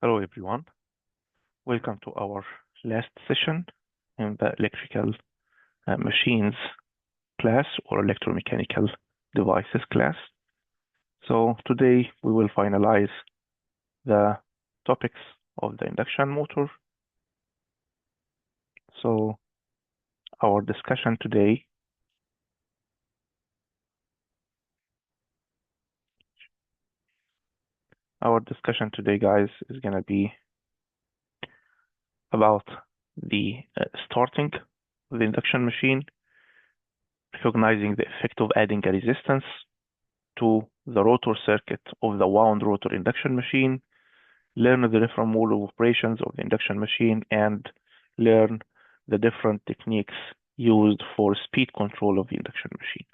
Hello everyone, welcome to our last session in the electrical machines class or electromechanical devices class. So today we will finalize the topics of the induction motor. So our discussion today guys is going to be about the starting of the induction machine, recognizing the effect of adding a resistance to the rotor circuit of the wound rotor induction machine, learn the different mode of operations of the induction machine, and learn the different techniques used for speed control of the induction machine.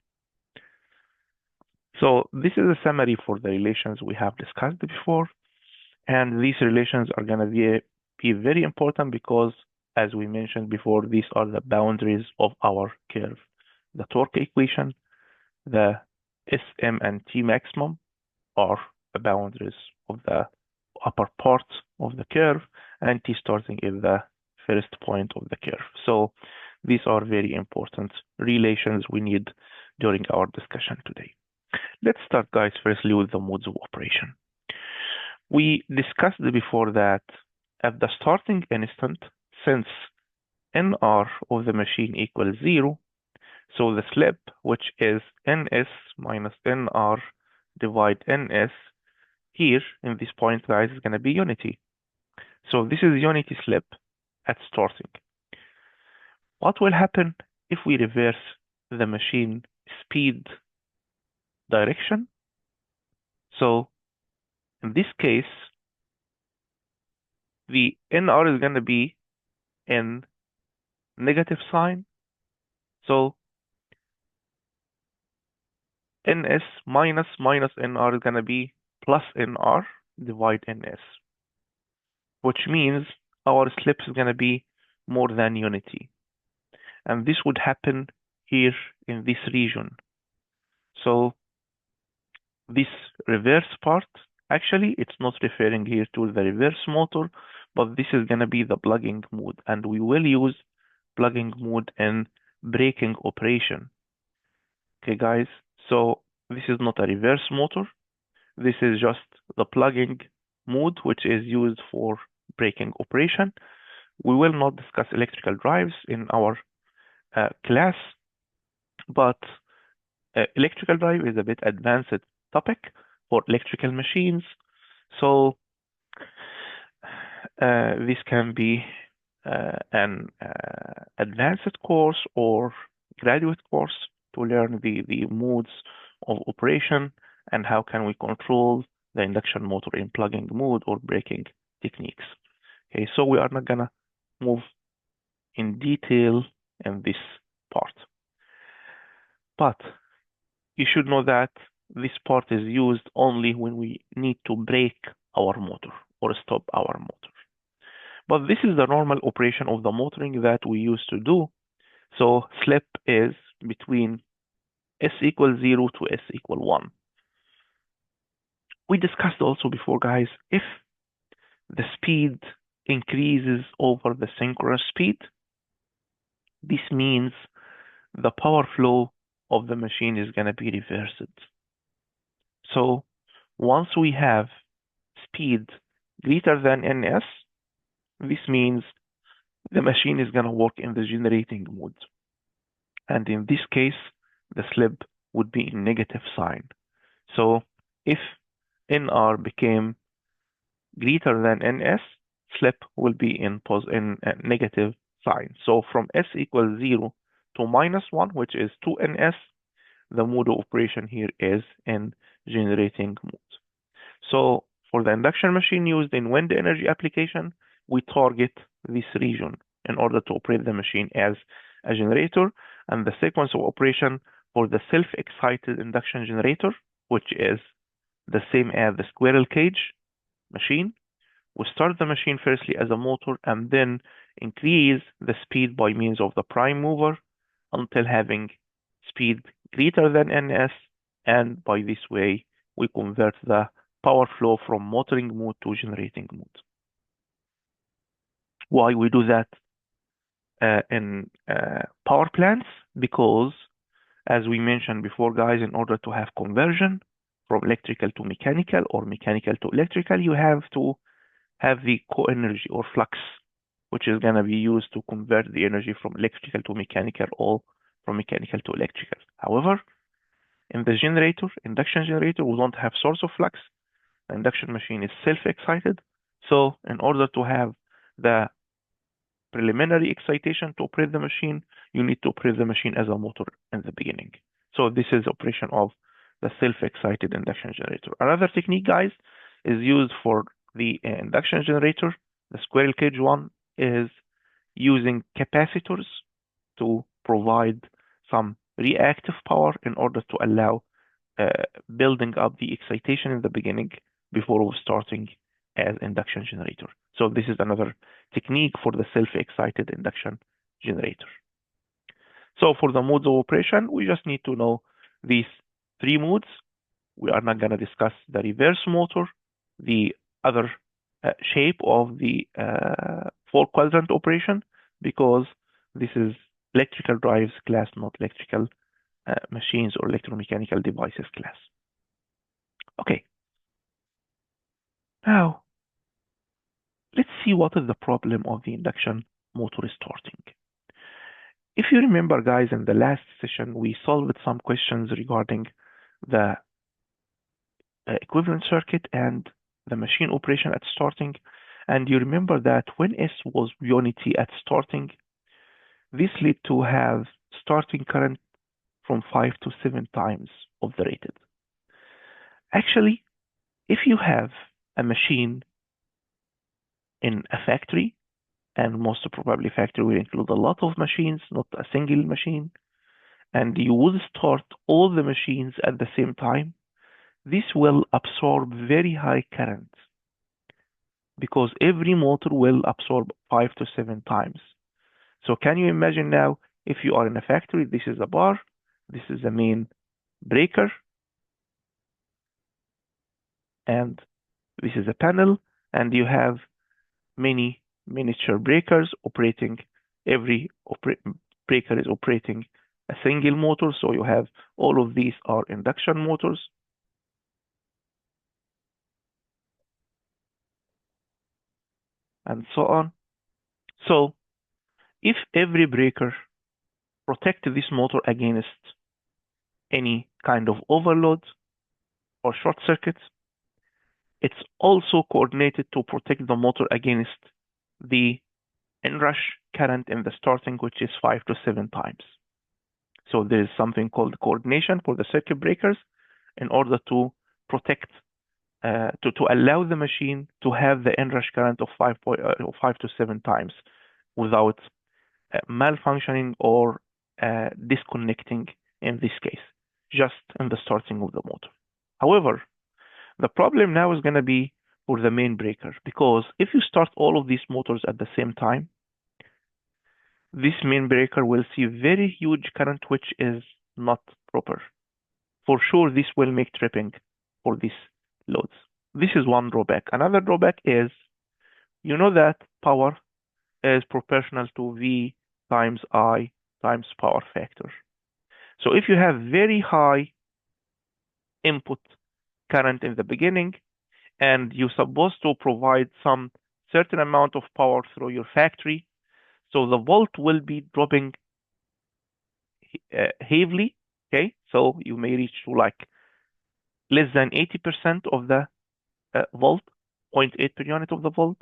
So this is a summary for the relations we have discussed before, and these relations are going to be very important because, as we mentioned before, these are the boundaries of our curve. The torque equation, the SM and T maximum are the boundaries of the upper part of the curve, and T starting is the first point of the curve. So these are very important relations we need during our discussion today. Let's start, guys, firstly with the modes of operation. We discussed before that at the starting instant, since NR of the machine equals 0, so the slip, which is NS minus NR divide NS, here in this point, guys, is going to be unity. So this is unity slip at starting. What will happen if we reverse the machine speed direction? So in this case, the NR is going to be in negative sign. So NS minus NR is going to be plus NR divide NS, which means our slip is going to be more than unity. And this would happen here in this region. So this reverse part, actually, it's not referring here to the reverse motor, but this is going to be the plugging mode. And we will use plugging mode in braking operation. Okay, guys, so this is not a reverse motor. This is just the plugging mode, which is used for braking operation. We will not discuss electrical drives in our class, but electrical drive is a bit advanced topic for electrical machines. So this can be an advanced course or graduate course to learn the modes of operation and how can we control the induction motor in plugging mode or braking techniques. Okay, so we are not gonna move in detail in this part. But you should know that this part is used only when we need to brake our motor or stop our motor. But this is the normal operation of the motoring that we used to do. So slip is between S equals 0 to S equal 1. We discussed also before, guys, if the speed increases over the synchronous speed, this means the power flow of the machine is going to be reversed. So once we have speed greater than NS, this means the machine is going to work in the generating mode. And in this case, the slip would be in negative sign. So if NR became greater than NS, slip will be in negative sign. So from S equals 0 to -1, which is 2NS, the mode of operation here is in generating mode. So for the induction machine used in wind energy application, we target this region in order to operate the machine as a generator. And the sequence of operation for the self-excited induction generator, which is the same as the squirrel cage machine, we start the machine firstly as a motor and then increase the speed by means of the prime mover until having speed greater than NS, and by this way we convert the power flow from motoring mode to generating mode. Why we do that in power plants? Because, as we mentioned before, guys, in order to have conversion from electrical to mechanical or mechanical to electrical, you have to have the co-energy or flux, which is going to be used to convert the energy from electrical to mechanical or from mechanical to electrical. However, in the generator, induction generator, we don't have source of flux. The induction machine is self-excited. So in order to have the preliminary excitation to operate the machine, you need to operate the machine as a motor in the beginning. So this is operation of the self-excited induction generator. Another technique, guys, is used for the induction generator. The squirrel cage one is using capacitors to provide some reactive power in order to allow uh, building up the excitation in the beginning before starting as induction generator. So this is another technique for the self-excited induction generator. So for the modes of operation, we just need to know these three modes. We are not going to discuss the reverse motor, the other shape of the four-quadrant operation, because this is electrical drives class, not electrical machines or electromechanical devices class. Okay, now let's see what is the problem of the induction motor starting. If you remember, guys, in the last session, we solved some questions regarding the equivalent circuit and the machine operation at starting. And you remember that when S was unity at starting, this led to have starting current from 5 to 7 times of the rated. Actually, if you have a machine in a factory, and most probably factory will include a lot of machines, not a single machine, and you would start all the machines at the same time, this will absorb very high current because every motor will absorb 5 to 7 times. So can you imagine now, if you are in a factory, this is a bar, this is the main breaker, and this is a panel, and you have many miniature breakers operating. Every breaker is operating a single motor, so you have all of these are induction motors. And so on. So if every breaker protects this motor against any kind of overload or short circuits, it's also coordinated to protect the motor against the inrush current in the starting, which is 5 to 7 times. So there is something called coordination for the circuit breakers in order to protect, to allow the machine to have the inrush current of 5 to 7 times without malfunctioning or disconnecting in this case, just in the starting of the motor. However, the problem now is going to be for the main breaker, because if you start all of these motors at the same time, this main breaker will see very huge current, which is not proper. For sure, this will make tripping for these loads. This is one drawback. Another drawback is, you know that power is proportional to V times I times power factor. So if you have very high input current in the beginning and you're supposed to provide some certain amount of power through your factory, so the volt will be dropping heavily, okay? So you may reach to like less than 80% of the volt, 0.8 per unit of the volt,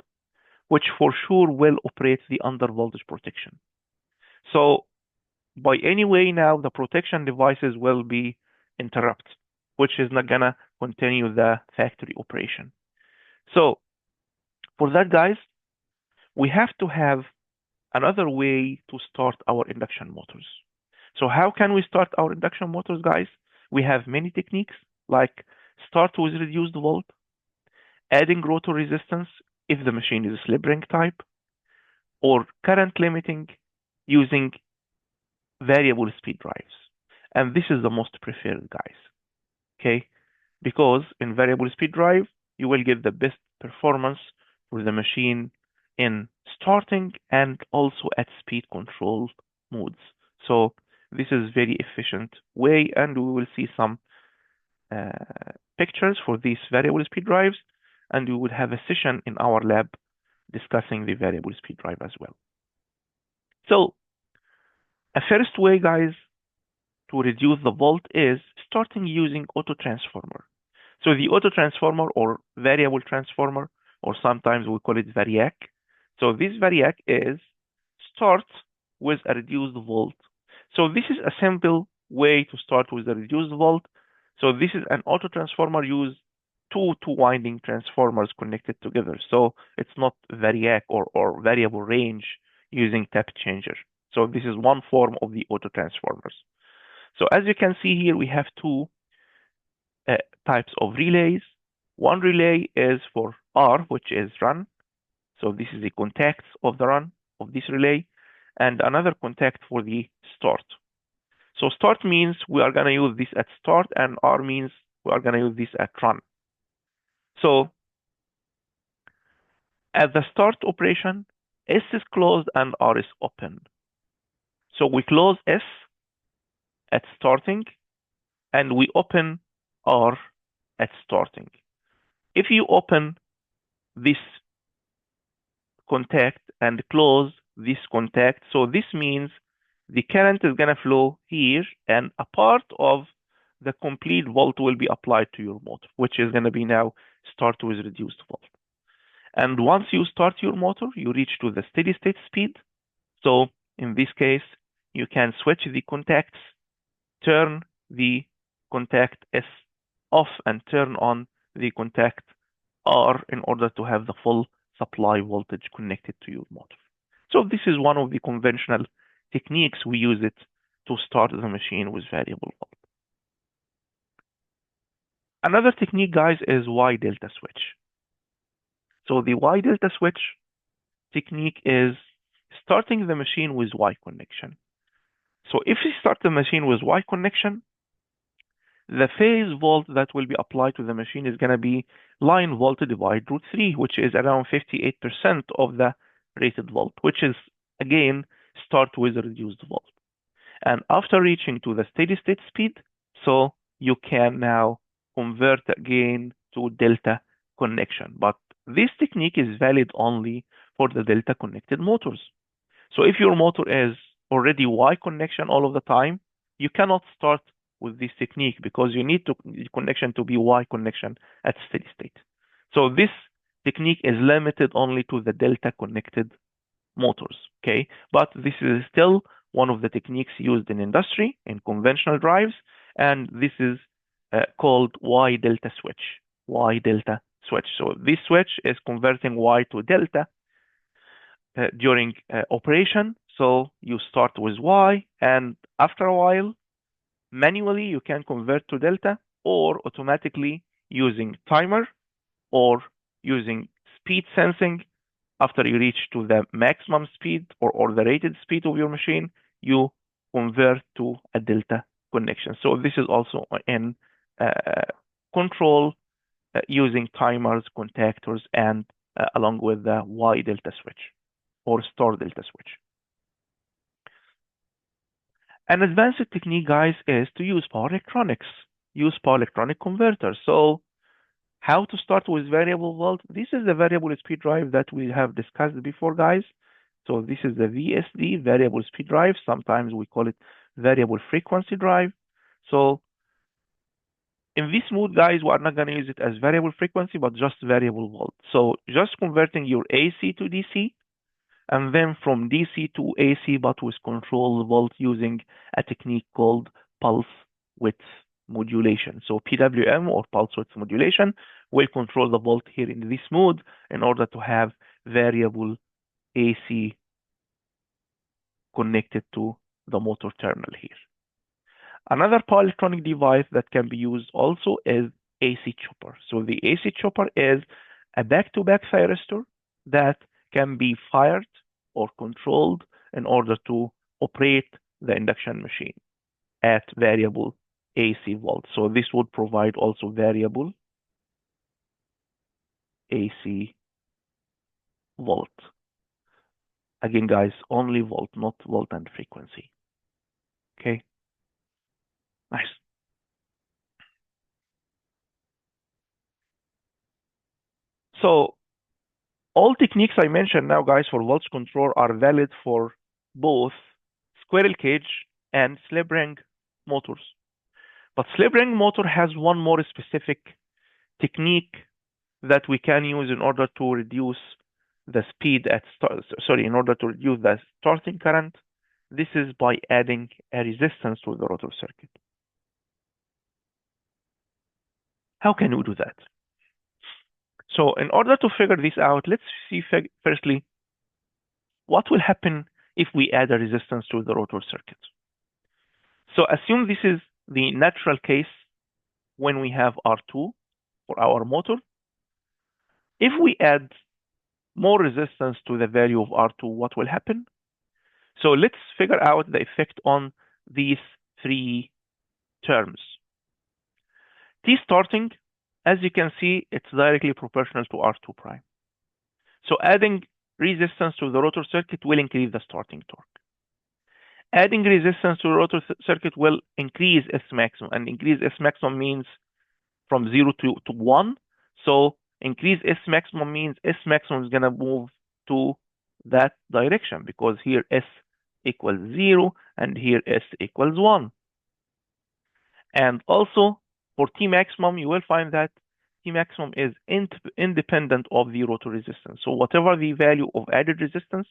which for sure will operate the under voltage protection. So by any way now, the protection devices will be interrupted, which is not gonna continue the factory operation. So for that, guys, we have to have another way to start our induction motors. So how can we start our induction motors, guys? We have many techniques like start with reduced volt, adding rotor resistance if the machine is a slip ring type, or current limiting using variable speed drives. And this is the most preferred, guys. Okay? Because in variable speed drive, you will get the best performance for the machine in starting and also at speed control modes. So this is very efficient way, and we will see some uh, pictures for these variable speed drives, and we will have a session in our lab discussing the variable speed drive as well. So a first way, guys, to reduce the volt is starting using auto transformer. So the auto transformer or variable transformer, or sometimes we call it variac. So this variac is start with a reduced volt. So this is a simple way to start with a reduced volt. So this is an auto transformer use two winding transformers connected together. So it's not variac or variable range using tap changer. So this is one form of the auto transformers. So as you can see here, we have two uh, types of relays. One relay is for R, which is run. So this is the contacts of the run of this relay, and another contact for the start. So start means we are going to use this at start, and R means we are going to use this at run. So at the start operation, S is closed and R is open. So we close S at starting, and we open R at starting. If you open this contact and close this contact, so this means the current is going to flow here, and a part of the complete volt will be applied to your motor, which is going to be now start with reduced volt. And once you start your motor, you reach to the steady state speed. So in this case, you can switch the contacts, turn the contact S off, and turn on the contact R in order to have the full supply voltage connected to your motor. So this is one of the conventional techniques we use it to start the machine with variable volt. Another technique, guys, is Y delta switch. So the Y delta switch technique is starting the machine with Y connection. So if you start the machine with Y connection, the phase volt that will be applied to the machine is going to be line volt divided root 3, which is around 58% of the rated volt, which is, again, start with a reduced volt. And after reaching to the steady state speed, so you can now convert again to delta connection. But this technique is valid only for the delta connected motors. So if your motor is already Y connection all of the time, you cannot start with this technique because you need the connection to be Y connection at steady state. So this technique is limited only to the delta connected motors, okay? But this is still one of the techniques used in industry, in conventional drives, and this is called Y delta switch, Y delta switch. So this switch is converting Y to delta during operation. So you start with Y, and after a while, manually you can convert to delta, or automatically using timer or using speed sensing. After you reach to the maximum speed or the rated speed of your machine, you convert to a delta connection. So this is also in control using timers, contactors, and along with the Y delta switch or star delta switch. An advanced technique, guys, is to use power electronics, use power electronic converters. So how to start with variable volt? This is the variable speed drive that we have discussed before, guys. So this is the VSD, variable speed drive. Sometimes we call it variable frequency drive. So in this mode, guys, we are not going to use it as variable frequency, but just variable volt. So just converting your AC to DC, and then from DC to AC, but with control volt using a technique called pulse width modulation. So PWM or pulse width modulation will control the volt here in this mode in order to have variable AC connected to the motor terminal here. Another power electronic device that can be used also is AC chopper. So the AC chopper is a back-to-back thyristor that can be fired or controlled in order to operate the induction machine at variable AC volt. So this would provide also variable AC volt. Again, guys, only volt, not volt and frequency. Okay, nice. So all techniques I mentioned now, guys, for voltage control are valid for both squirrel cage and slip ring motors. But slip ring motor has one more specific technique that we can use in order to reduce the speed at in order to reduce the starting current. This is by adding a resistance to the rotor circuit. How can we do that? So in order to figure this out, let's see firstly what will happen if we add a resistance to the rotor circuit. So assume this is the natural case when we have R2 for our motor. If we add more resistance to the value of R2, what will happen? So let's figure out the effect on these three terms. T starting, as you can see, it's directly proportional to R2 prime. So adding resistance to the rotor circuit will increase the starting torque. Adding resistance to the rotor circuit will increase S maximum, and increase S maximum means from 0 to 1. So increase S maximum means S maximum is going to move to that direction, because here S equals 0 and here S equals 1. And also for T maximum, you will find that T maximum is independent of the rotor resistance. So whatever the value of added resistance,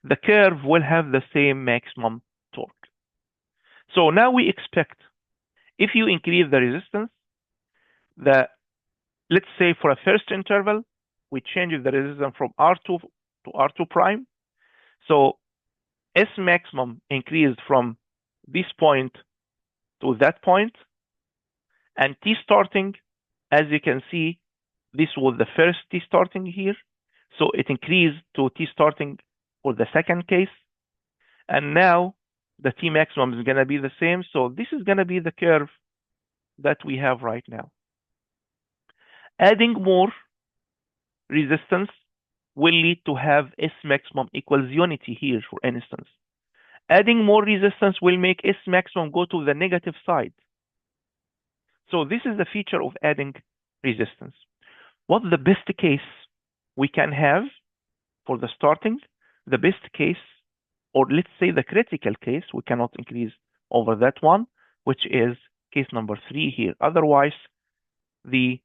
the curve will have the same maximum torque. So now we expect, if you increase the resistance, let's say for a first interval, we change the resistance from R2 to R2 prime. So S maximum increased from this point to that point, and T starting, as you can see, this was the first T starting here. So it increased to T starting for the second case. And now the T maximum is going to be the same. So this is going to be the curve that we have right now. Adding more resistance will lead to have S maximum equals unity here, for instance. Adding more resistance will make S maximum go to the negative side. So this is the feature of adding resistance. What's the best case we can have for the starting? The best case, or let's say the critical case, we cannot increase over that one, which is case number 3 here. Otherwise, the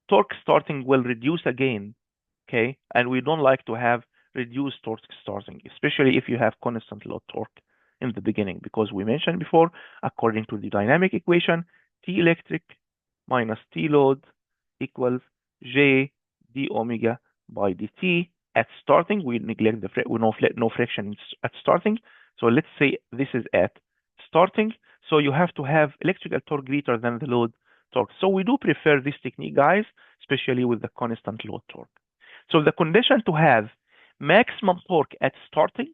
torque starting will reduce again, okay? And we don't like to have reduced torque starting, especially if you have constant load torque in the beginning, because we mentioned before, according to the dynamic equation, T electric minus T load equals J d omega by dt. At starting, we neglect no friction at starting. So let's say this is at starting. So you have to have electrical torque greater than the load torque. So we do prefer this technique, guys, especially with the constant load torque. So the condition to have maximum torque at starting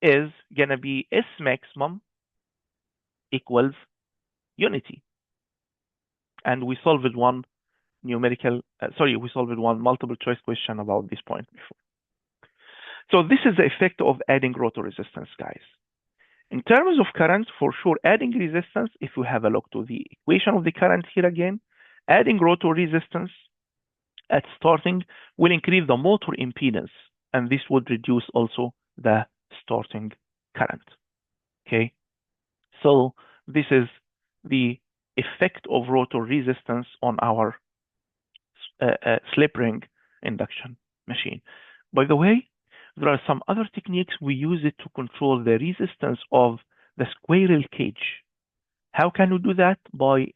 is going to be S maximum equals unity. And we solved one we solved one multiple choice question about this point before. So this is the effect of adding rotor resistance, guys. In terms of current, for sure, adding resistance, if we have a look to the equation of the current here again, adding rotor resistance at starting will increase the motor impedance, and this would reduce also the starting current. Okay, so this is the effect of rotor resistance on our slip ring induction machine. By the way, there are some other techniques we use it to control the resistance of the squirrel cage. How can we do that? By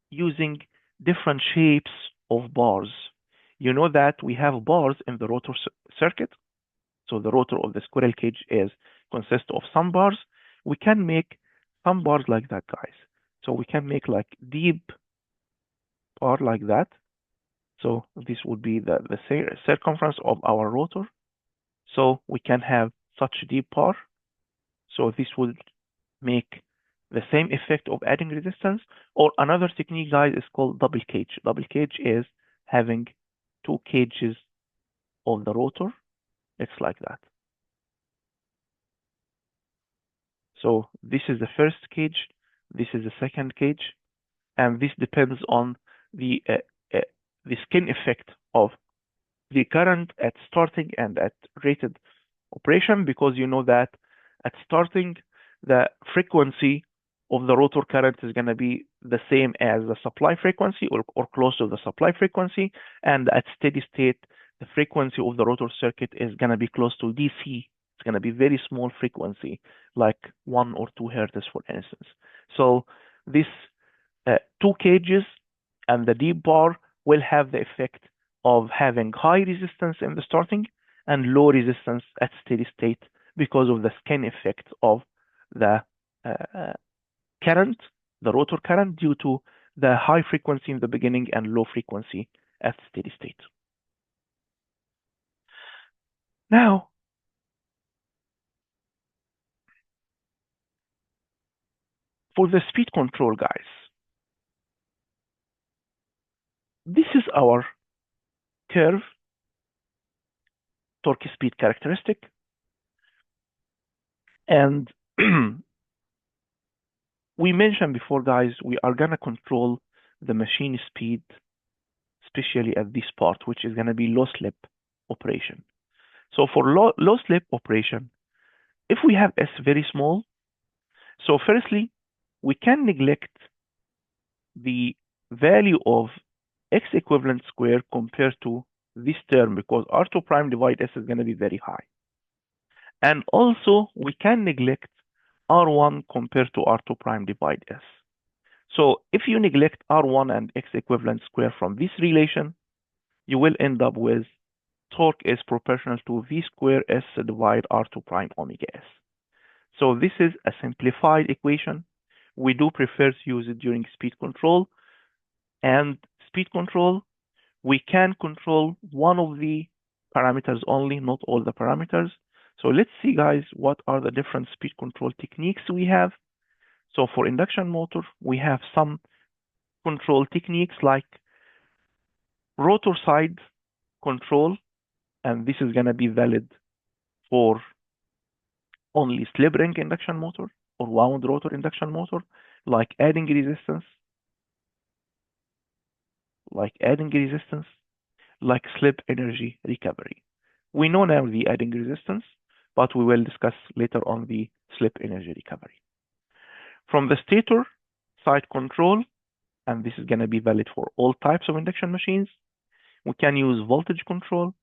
using different shapes of bars. You know that we have bars in the rotor circuit. So the rotor of the squirrel cage consists of some bars. We can make some bars like that, guys. So we can make like deep bar like that. So this would be the circumference of our rotor. So we can have such deep bar. So this would make the same effect of adding resistance. Or another technique, guys, is called double cage. Double cage is having two cages of the rotor. It's like that. So this is the first cage, this is the second cage, and this depends on the uh, uh, the skin effect of the current at starting and at rated operation, because you know that at starting the frequency of the rotor current is going to be the same as the supply frequency, or close to the supply frequency, and at steady state the frequency of the rotor circuit is going to be close to DC. It's going to be very small frequency, like 1 or 2 hertz, for instance. So this two cages and the deep bar will have the effect of having high resistance in the starting and low resistance at steady state, because of the skin effect of the uh, current, the rotor current, due to the high frequency in the beginning and low frequency at steady state. Now, for the speed control, guys, this is our curve torque speed characteristic, and we mentioned before, guys, we are going to control the machine speed, especially at this part, which is going to be low slip operation. So for low slip operation, if we have S very small, so firstly, we can neglect the value of X equivalent square compared to this term, because R2 prime divide S is going to be very high. And also, we can neglect R1 compared to R2 prime divide S. So if you neglect R1 and X equivalent square from this relation, you will end up with torque is proportional to V square S divide R2 prime omega S. So this is a simplified equation. We do prefer to use it during speed control. And speed control, we can control one of the parameters only, not all the parameters. So let's see, guys, what are the different speed control techniques we have. So for induction motor, we have some control techniques like rotor side control, and this is going to be valid for only slip ring induction motor or wound rotor induction motor, like adding resistance, like slip energy recovery. We know now the adding resistance, but we will discuss later on the slip energy recovery. From the stator side control, and this is going to be valid for all types of induction machines, we can use voltage control,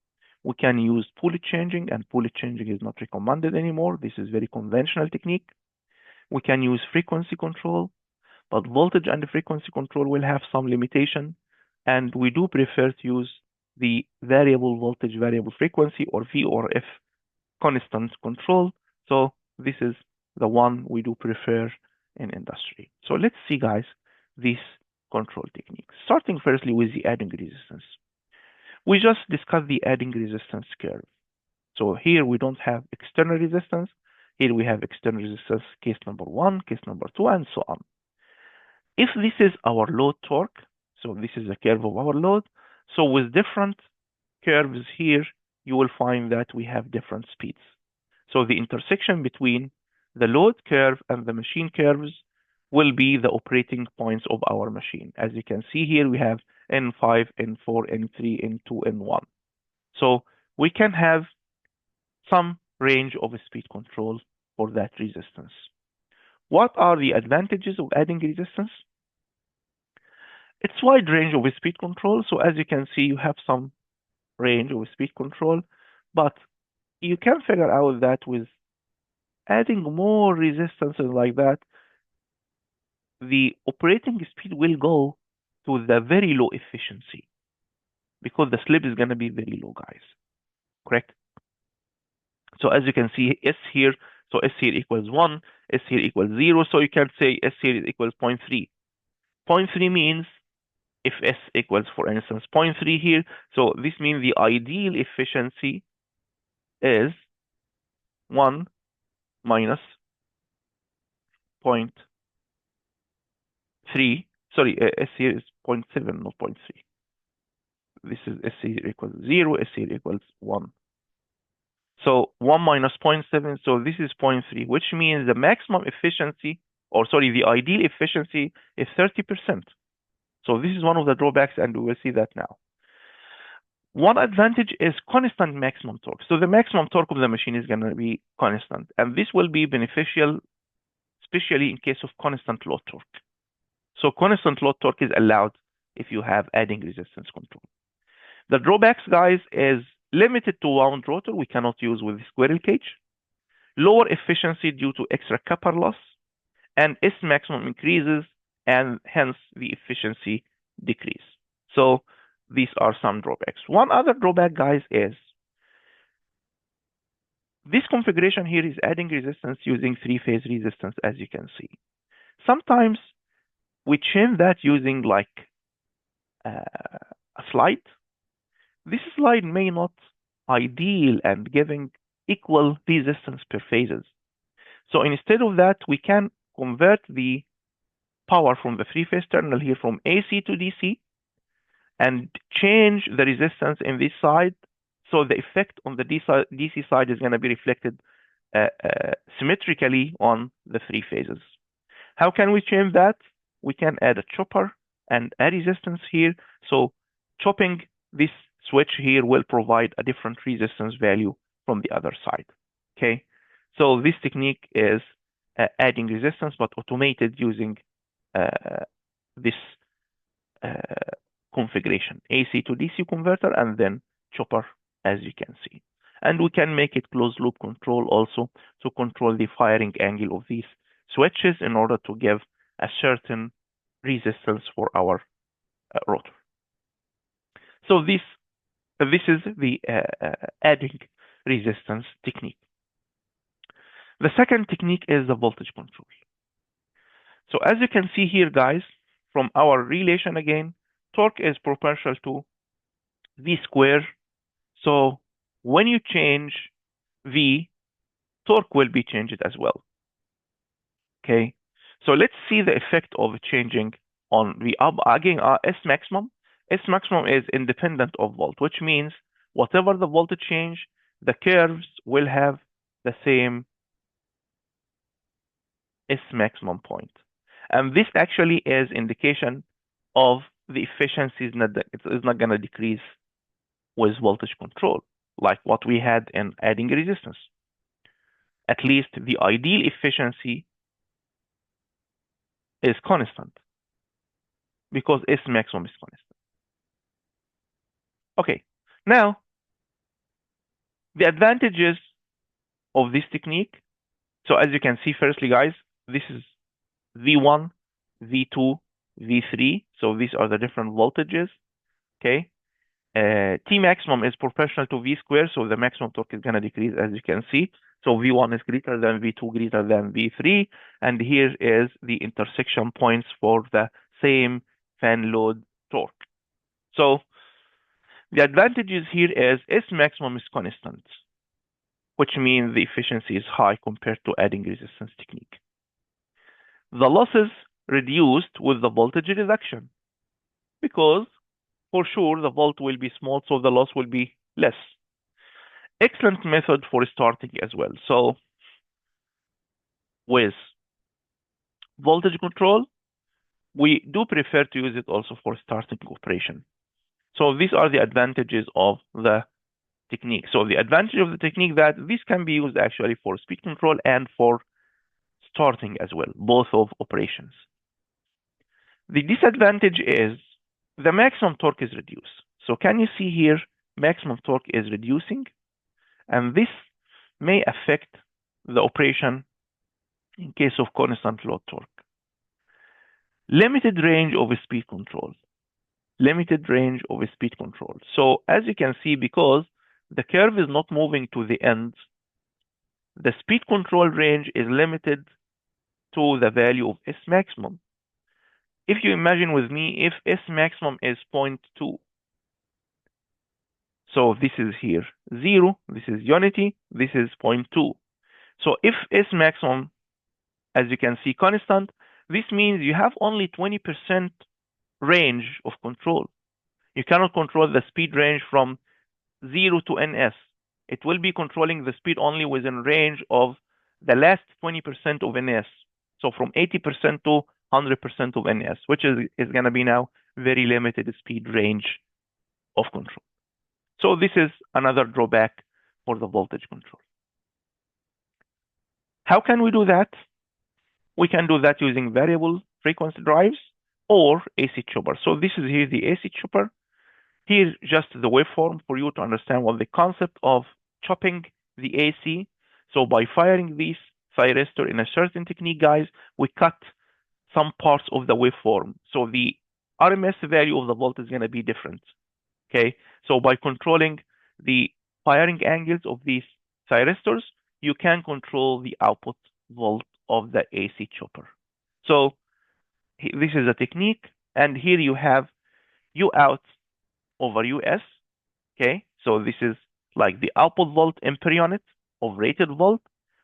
we can use pulley changing, and pulley changing is not recommended anymore. This is very conventional technique. We can use frequency control, but voltage and frequency control will have some limitation, and we do prefer to use the variable voltage, variable frequency, or V or F constant control. So this is the one we do prefer in industry. So let's see, guys, these control techniques. Starting firstly with the adding resistance. We just discussed the adding resistance curve. So here we don't have external resistance. Here we have external resistance, case number 1, case number 2, and so on. If this is our load torque, so this is the curve of our load, so with different curves here, you will find that we have different speeds. So the intersection between the load curve and the machine curves will be the operating points of our machine. As you can see here, we have N5, N4, N3, N2, N1. So we can have some range of speed control for that resistance. What are the advantages of adding resistance? It's wide range of speed control. So as you can see, you have some range of speed control, but you can figure out that with adding more resistances like that, the operating speed will go to the very low efficiency, because the slip is going to be very low, guys. Correct? So as you can see, S here, so S here equals 1, S here equals 0, so you can say S here is equals 0.3. 0.3 means if S equals, for instance, 0.3 here, so this means the ideal efficiency is 1 minus 0.3. Sorry, S here is 0.7, not 0.3. This is S here equals 0, S here equals 1. So 1 minus 0.7, so this is 0.3, which means the maximum efficiency, or sorry, the ideal efficiency is 30%. So this is one of the drawbacks, and we will see that now. One advantage is constant maximum torque. So the maximum torque of the machine is going to be constant, and this will be beneficial, especially in case of constant load torque. So constant load torque is allowed if you have adding resistance control. The drawbacks, guys, is limited to wound rotor we cannot use with the squirrel cage, lower efficiency due to extra copper loss, and S maximum increases, and hence the efficiency decrease. So these are some drawbacks. One other drawback, guys, is this configuration here is adding resistance using three-phase resistance, as you can see. Sometimes we change that using like a slide. This slide may not ideal and giving equal resistance per phases. So instead of that, we can convert the power from the three-phase terminal here from AC to DC and change the resistance in this side. So the effect on the DC side is going to be reflected symmetrically on the three phases. How can we change that? We can add a chopper and a resistance here. So chopping this switch here will provide a different resistance value from the other side. Okay, so this technique is adding resistance, but automated using this configuration, AC to DC converter, and then chopper, as you can see. And we can make it closed loop control also to control the firing angle of these switches in order to give a certain resistance for our rotor. So this is the adding resistance technique. The second technique is the voltage control. So as you can see here, guys, from our relation again, torque is proportional to V square. So when you change V, torque will be changed as well. Okay, so let's see the effect of changing on V. Again, S maximum. S maximum is independent of volt, which means whatever the voltage change, the curves will have the same S maximum point. And this actually is indication of the efficiency is not going to decrease with voltage control, like what we had in adding resistance. At least the ideal efficiency is constant because S maximum is constant. Okay, now the advantages of this technique. So as you can see, firstly, guys, this is V1, V2, V3. So these are the different voltages. Okay. T maximum is proportional to V squared, so the maximum torque is going to decrease, as you can see. So V1 is greater than V2, greater than V3. And here is the intersection points for the same fan load torque. So the advantages here is S maximum is constant, which means the efficiency is high compared to adding resistance technique. The losses reduced with the voltage reduction because for sure the volt will be small, so the loss will be less. Excellent method for starting as well. So with voltage control, we do prefer to use it also for starting operation. So these are the advantages of the technique. So the advantage of the technique that this can be used actually for speed control and for starting as well, both of operations. The disadvantage is the maximum torque is reduced. So can you see here, maximum torque is reducing, and this may affect the operation in case of constant load torque. Limited range of speed control. Limited range of speed control. So as you can see, because the curve is not moving to the end, the speed control range is limited to the value of S maximum. If you imagine with me, if S maximum is 0.2, so this is here 0, this is unity, this is 0.2. So if S maximum, as you can see, constant, this means you have only 20% range of control. You cannot control the speed range from 0 to NS. it will be controlling the speed only within range of the last 20% of NS. So from 80% to 100% of NS, which is going to be now very limited speed range of control. So this is another drawback for the voltage control. How can we do that? We can do that using variable frequency drives or AC chopper. So this is here the AC chopper. Here's just the waveform for you to understand what the concept of chopping the AC. So by firing this thyristor in a certain technique, guys, we cut some parts of the waveform. So the RMS value of the volt is going to be different. Okay, so by controlling the firing angles of these thyristors, you can control the output volt of the AC chopper. So this is a technique, and here you have U out over US. Okay, so this is like the output volt per unit of rated volt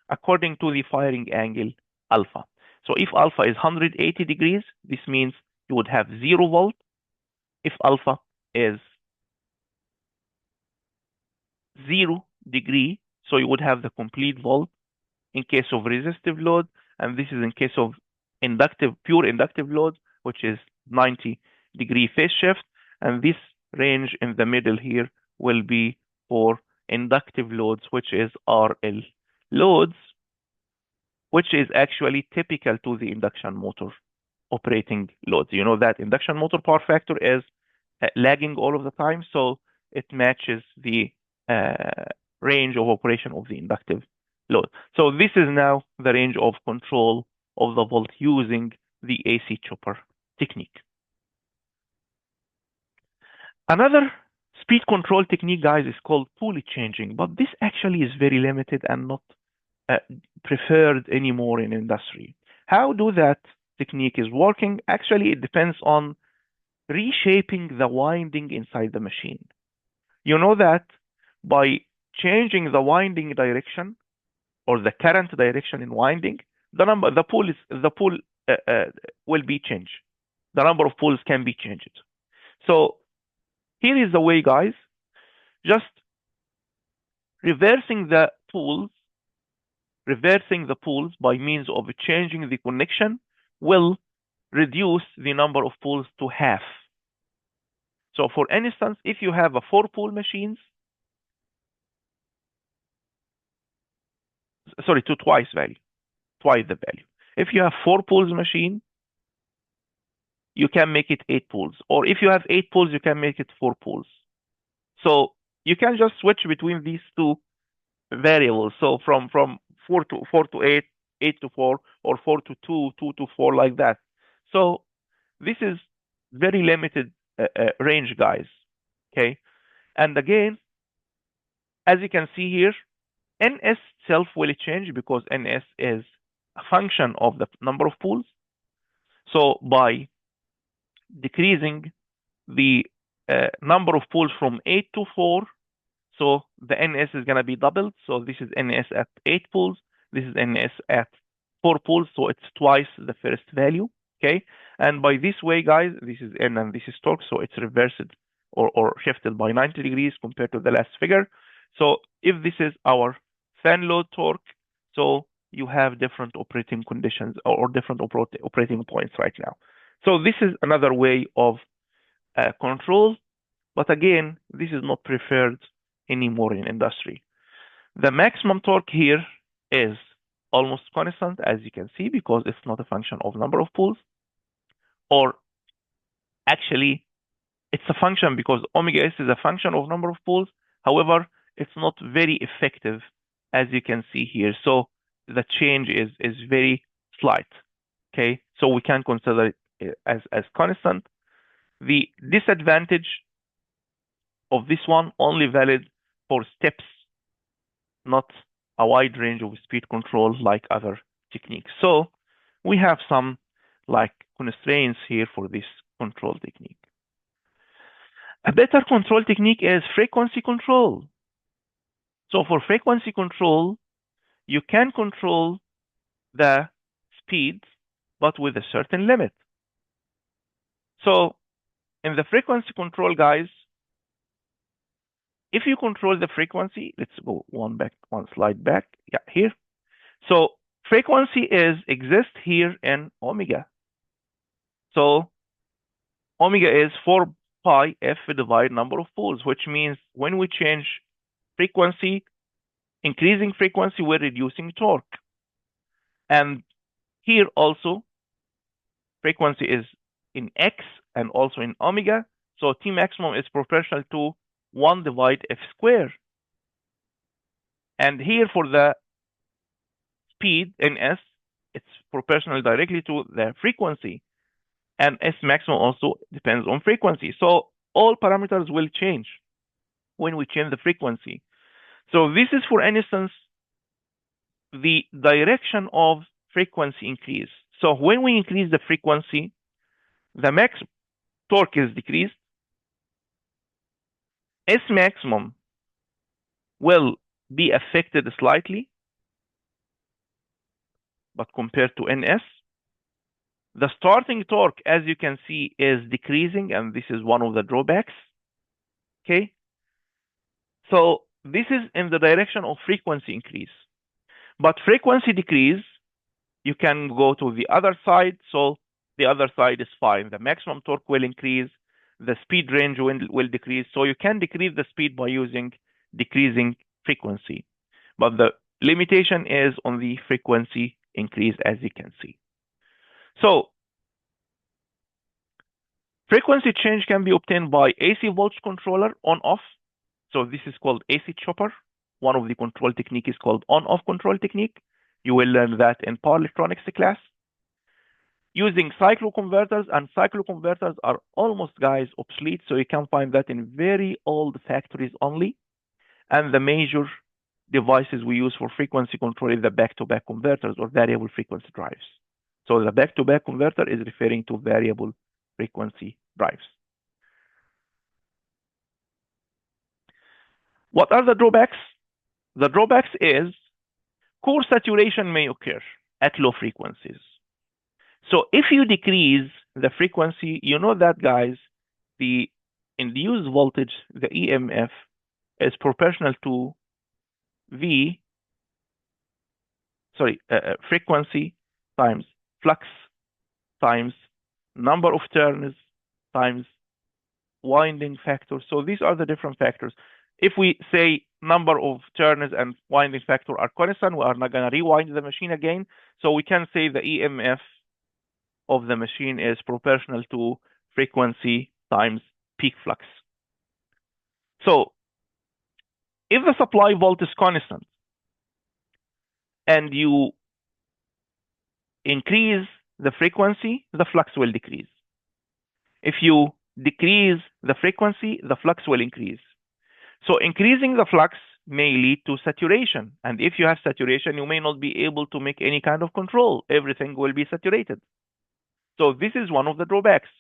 according to the firing angle alpha. So if alpha is 180 degrees, this means you would have 0 volt. If alpha is 0 degree, so you would have the complete volt in case of resistive load, and this is in case of pure inductive load, which is 90-degree phase shift, and this range in the middle here will be for inductive loads, which is RL loads, which is actually typical to the induction motor operating loads. You know that induction motor power factor is lagging all of the time, so it matches the range of operation of the inductive load. So this is now the range of control of the volt using the AC chopper technique. Another speed control technique, guys, is called pulley changing, but this actually is very limited and not preferred anymore in industry. How do that technique is working? Actually, it depends on reshaping the winding inside the machine. You know that by changing the winding direction or the current direction in winding, the pull will be changed. The number of pulls can be changed. So here is the way, guys. Just reversing the pulls by means of changing the connection will reduce the number of pulls to half. So for instance, if you have a 4-pull machines, sorry, to twice the value. If you have 4 pulls machine, you can make it 8 pulls. Or if you have 8 pulls, you can make it 4 pulls. So you can just switch between these two variables. So from 4 to 8, 8 to 4, or 4 to 2, 2 to 4, like that. So this is very limited range, guys. Okay, and again, as you can see here, NS itself will change because NS is a function of the number of pulls. So by decreasing the number of pulls from 8 to 4, so the NS is going to be doubled. So this is NS at 8 pulls. This is NS at 4 pulls. So it's twice the first value. Okay. And by this way, guys, this is N and this is torque. So it's reversed or shifted by 90 degrees compared to the last figure. So if this is our fan load torque, so you have different operating conditions or different operating points right now. So this is another way of control. But again, this is not preferred anymore in industry. The maximum torque here is almost constant, as you can see, because it's not a function of number of pulls. Or actually, it's a function because omega s is a function of number of pulls. However, it's not very effective, as you can see here. So the change is very slight. Okay, so we can consider it as constant. The disadvantage of this one only valid for steps, not a wide range of speed control like other techniques. So we have some like constraints here for this control technique. A better control technique is frequency control. So for frequency control, you can control the speed, but with a certain limit. So in the frequency control, guys, if you control the frequency, let's go one slide back. Yeah, here. So frequency exists here in omega. So omega is 4 pi f divided number of poles, which means when we change frequency, increasing frequency, we're reducing torque. And here also, frequency is in x and also in omega. So T maximum is proportional to 1 divided f squared. And here for the speed in s, it's proportional directly to the frequency. And S maximum also depends on frequency. So all parameters will change when we change the frequency. So this is, for instance, the direction of frequency increase. So when we increase the frequency, the max torque is decreased. S maximum will be affected slightly, but compared to NS, the starting torque, as you can see, is decreasing, and this is one of the drawbacks. Okay. So this is in the direction of frequency increase. But frequency decrease, you can go to the other side. So the other side is fine. The maximum torque will increase. The speed range will decrease. So you can decrease the speed by using decreasing frequency. But the limitation is on the frequency increase, as you can see. So frequency change can be obtained by AC voltage controller on-off. So this is called AC chopper. One of the control technique is called on-off control technique. You will learn that in power electronics class. Using cycloconverters, and cycloconverters are almost, guys, obsolete. So you can find that in very old factories only. And the major devices we use for frequency control is the back-to-back converters or variable frequency drives. So the back-to-back converter is referring to variable frequency drives. What are the drawbacks? The drawbacks is core saturation may occur at low frequencies. So if you decrease the frequency, you know that, guys, the induced voltage, the EMF, is proportional to frequency times flux times number of turns times winding factor. So these are the different factors. If we say number of turns and winding factor are constant, we are not going to rewind the machine again. So we can say the EMF of the machine is proportional to frequency times peak flux. So if the supply voltage is constant and you increase the frequency, the flux will decrease. If you decrease the frequency, the flux will increase. So increasing the flux may lead to saturation. And if you have saturation, you may not be able to make any kind of control. Everything will be saturated. So this is one of the drawbacks.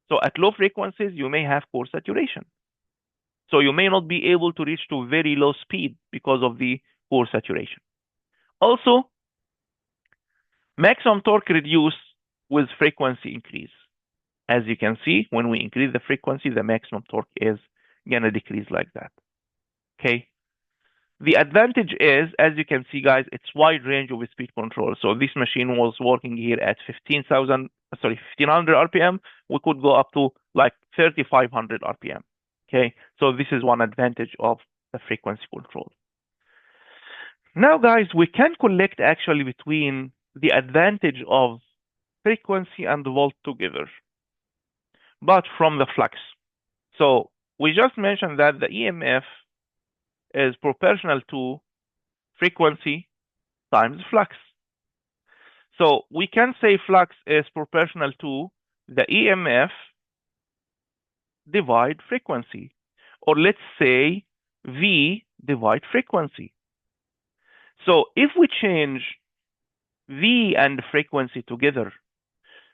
So at low frequencies, you may have core saturation. So you may not be able to reach to very low speed because of the core saturation. Also, maximum torque reduce with frequency increase. As you can see, when we increase the frequency, the maximum torque is going to decrease like that. Okay. The advantage is, as you can see, guys, it's wide range of speed control. So this machine was working here at 1500 RPM. We could go up to like 3500 RPM. Okay. So this is one advantage of the frequency control. Now, guys, we can collect actually between the advantage of frequency and volt together, but from the flux. So we just mentioned that the EMF is proportional to frequency times flux. So we can say flux is proportional to the EMF divide frequency, or let's say V divide frequency. So if we change V and frequency together,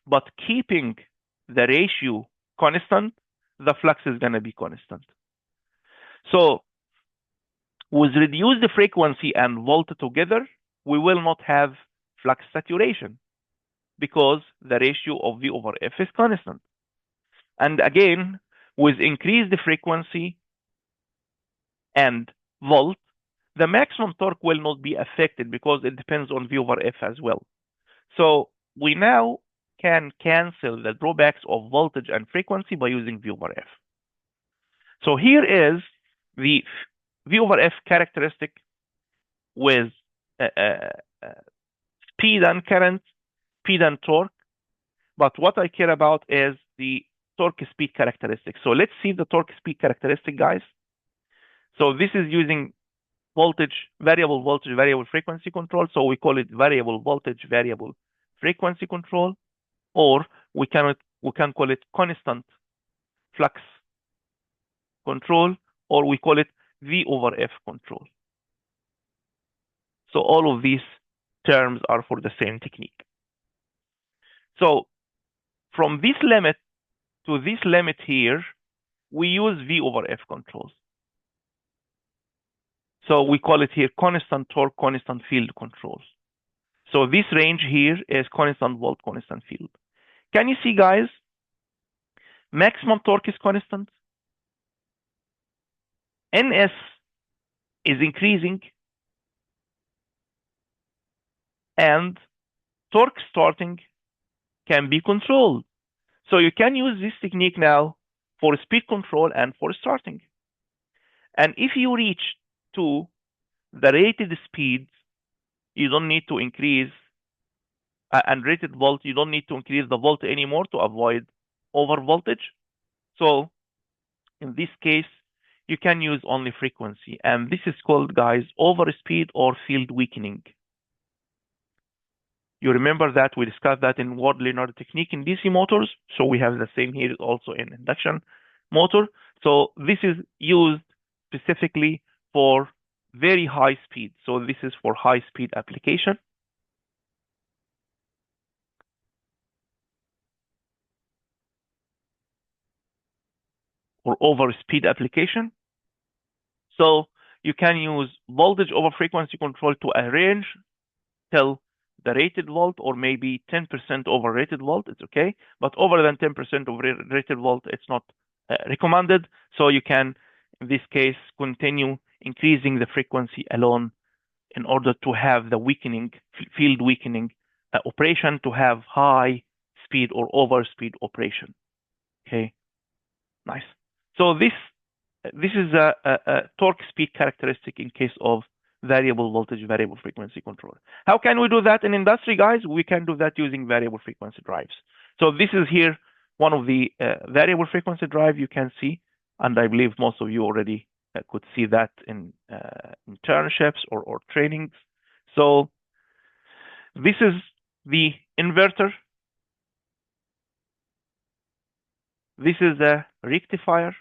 but keeping the ratio constant, the flux is going to be constant. So with reduced frequency and volt together, we will not have flux saturation because the ratio of V over F is constant. And again, with increased frequency, and volt, the maximum torque will not be affected because it depends on V over F as well. So we now can cancel the drawbacks of voltage and frequency by using V over F. So here is the V over F characteristic with uh, uh, uh, speed and current, speed and torque. But what I care about is the torque speed characteristic. So let's see the torque speed characteristic, guys. So this is using variable voltage, variable frequency control. So we call it variable voltage, variable frequency control, or we can call it constant flux control, or we call it V over F control. So all of these terms are for the same technique. So from this limit to this limit here, we use V over F controls. So we call it here constant torque, constant field controls. So this range here is constant volt, constant field. Can you see, guys? Maximum torque is constant. NS is increasing. And torque starting can be controlled. So you can use this technique now for speed control and for starting. And if you reach to the rated speed, you don't need to increase and rated volt, you don't need to increase the volt anymore to avoid over voltage. So in this case, you can use only frequency. And this is called, guys, overspeed or field weakening. You remember that we discussed that in word linear technique in DC motors. So we have the same here also in induction motor. So this is used specifically for very high speed. So this is for high speed application. Or over speed application. So you can use voltage over frequency control to arrange till the rated volt, or maybe 10% over rated volt, it's okay. But over than 10% of rated volt, it's not recommended. So you can, in this case, continue increasing the frequency alone in order to have the weakening, field weakening operation, to have high speed or over speed operation. Okay, nice. So this is a torque speed characteristic in case of variable voltage, variable frequency control. How can we do that in industry, guys? We can do that using variable frequency drives. So this is here one of the variable frequency drive you can see, and I believe most of you already could see that in internships or trainings. So this is the inverter. This is a rectifier.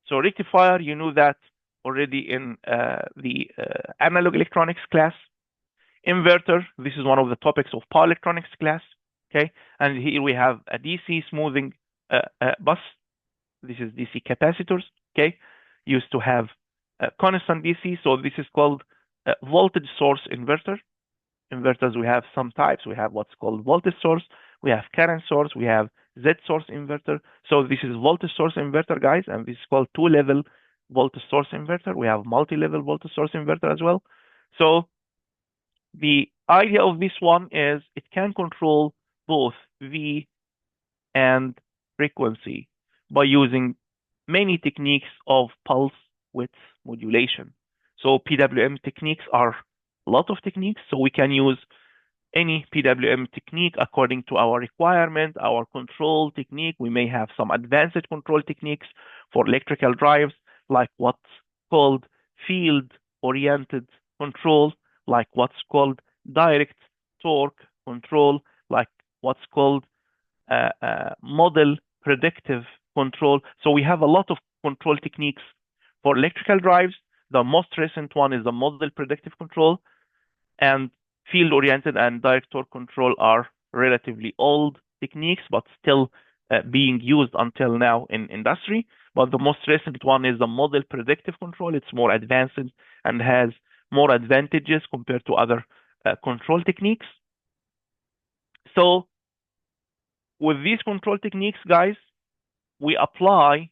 So rectifier, you know that already in the analog electronics class. Inverter, this is one of the topics of power electronics class. Okay, and here we have a DC smoothing bus. This is DC capacitors. Okay, used to have constant DC. So this is called voltage source inverter. Inverters, we have some types. We have what's called voltage source. We have current source. We have Z source inverter. So this is voltage source inverter, guys, and this is called two-level voltage source inverter. We have multi-level voltage source inverter as well. So the idea of this one is it can control both V and frequency by using many techniques of pulse width modulation. So PWM techniques are a lot of techniques, so we can use any PWM technique according to our requirement, our control technique. We may have some advanced control techniques for electrical drives, like what's called field-oriented control, like what's called direct torque control, like what's called model predictive control. So we have a lot of control techniques for electrical drives. The most recent one is the model predictive control, and field-oriented and direct torque control are relatively old techniques, but still being used until now in industry. But the most recent one is the model predictive control. It's more advanced and has more advantages compared to other control techniques. So with these control techniques, guys, we apply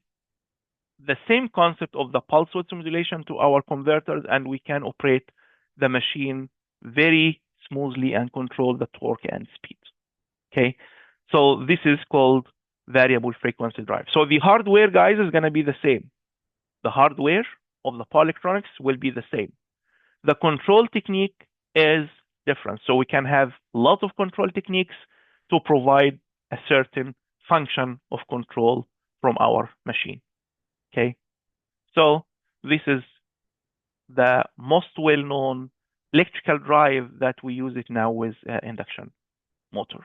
the same concept of the pulse width modulation to our converters, and we can operate the machine very smoothly and control the torque and speed. Okay, so this is called variable frequency drive. So the hardware, guys, is going to be the same. The hardware of the power electronics will be the same. The control technique is different. So we can have lots of control techniques to provide a certain function of control from our machine. Okay, so this is the most well-known electrical drive that we use it now with induction motor.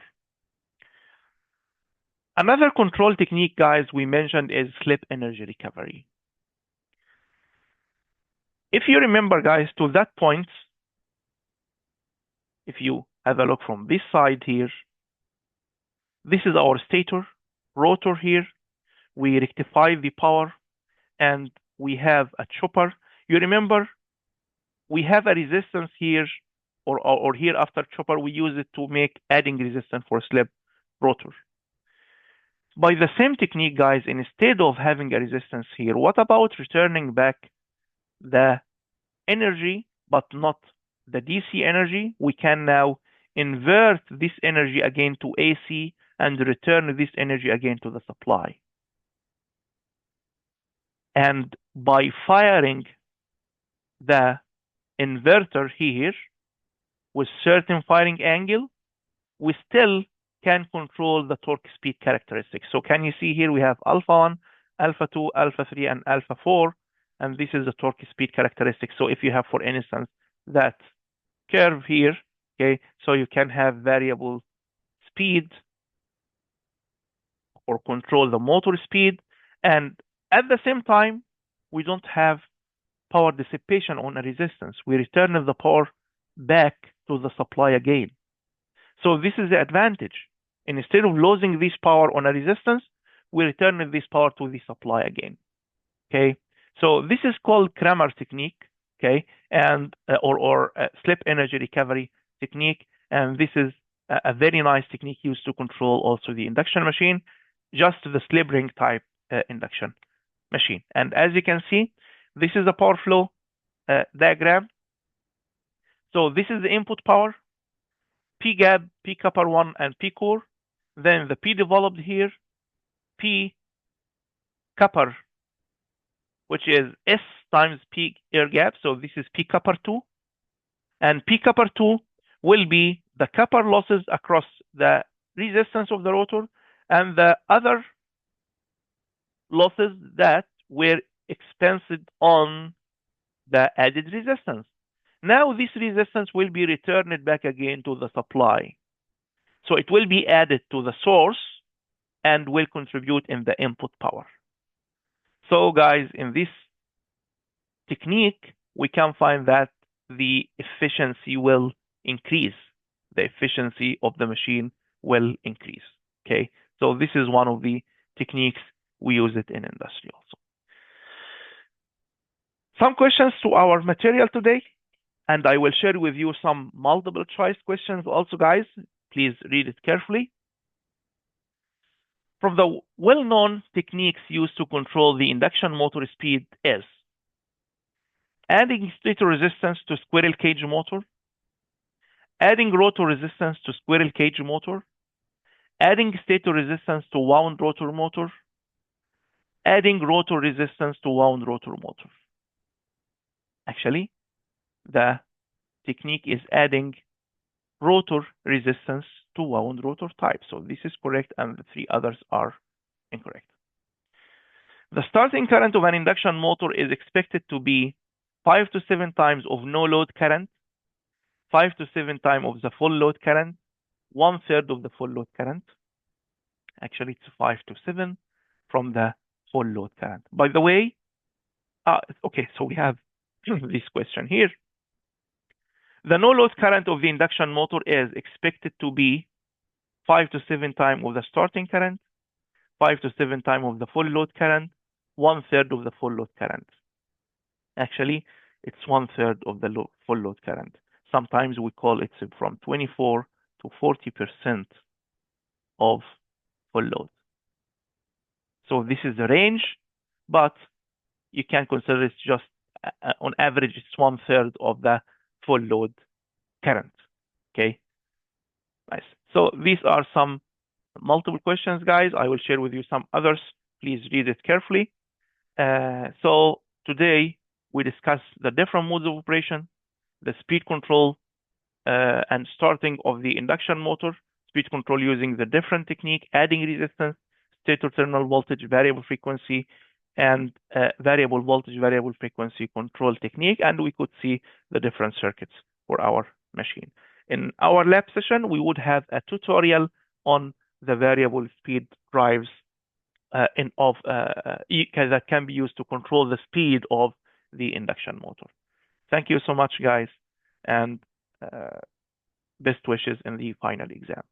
Another control technique, guys, we mentioned is slip energy recovery. If you remember, guys, to that point, if you have a look from this side here, this is our stator, rotor here. We rectify the power, and we have a chopper. You remember, we have a resistance here, or here after chopper, we use it to make adding resistance for slip rotor. By the same technique, guys, instead of having a resistance here, what about returning back the energy, but not the DC energy? We can now invert this energy again to AC and return this energy again to the supply. And by firing the inverter here with certain firing angle, we still can control the torque speed characteristics. So can you see here we have alpha 1, alpha 2, alpha 3, and alpha 4, and this is the torque speed characteristics. So if you have, for instance, that curve here, okay, so you can have variable speed or control the motor speed, and at the same time, we don't have power dissipation on a resistance. We return the power back to the supply again. So this is the advantage. Instead of losing this power on a resistance, we return this power to the supply again. Okay, so this is called Kramer technique. Okay, and or slip energy recovery technique, and this is a very nice technique used to control also the induction machine, just the slip ring type induction machine. And as you can see, this is a power flow diagram. So this is the input power, P gap, P copper 1, and P core. Then the P developed here, P copper, which is S times P air gap. So this is P copper 2. And P copper 2 will be the copper losses across the resistance of the rotor and the other losses that were expensed on the added resistance. Now this resistance will be returned back again to the supply. So it will be added to the source and will contribute in the input power. So guys, in this technique, we can find that the efficiency will increase. The efficiency of the machine will increase. Okay, so this is one of the techniques we use it in industry also. Some questions to our material today, and I will share with you some multiple choice questions also, guys. Please read it carefully. From the well-known techniques used to control the induction motor speed is adding stator resistance to squirrel cage motor, adding rotor resistance to squirrel cage motor, adding stator resistance to wound rotor motor, adding rotor resistance to wound rotor motor. Actually, the technique is adding rotor resistance to wound rotor type. So this is correct, and the three others are incorrect. The starting current of an induction motor is expected to be 5 to 7 times of no load current, 5 to 7 times of the full load current, 1/3 of the full load current. Actually, it's 5 to 7 from the full load current. By the way, okay, so we have this question here. The no load current of the induction motor is expected to be 5 to 7 times of the starting current, 5 to 7 times of the full load current, 1/3 of the full load current. Actually, it's 1/3 of the full load current. Sometimes we call it from 24 to 40% of full load. So this is the range, but you can consider it's just on average it's 1/3 of the full load current. Okay, nice. So these are some multiple questions, guys. I will share with you some others. Please read it carefully. So today we discuss the different modes of operation, the speed control, and starting of the induction motor, speed control using the different technique, adding resistance, stator terminal voltage, variable frequency, and variable voltage, variable frequency control technique, and we could see the different circuits for our machine. In our lab session, we would have a tutorial on the variable speed drives that can be used to control the speed of the induction motor. Thank you so much, guys, and best wishes in the final exam.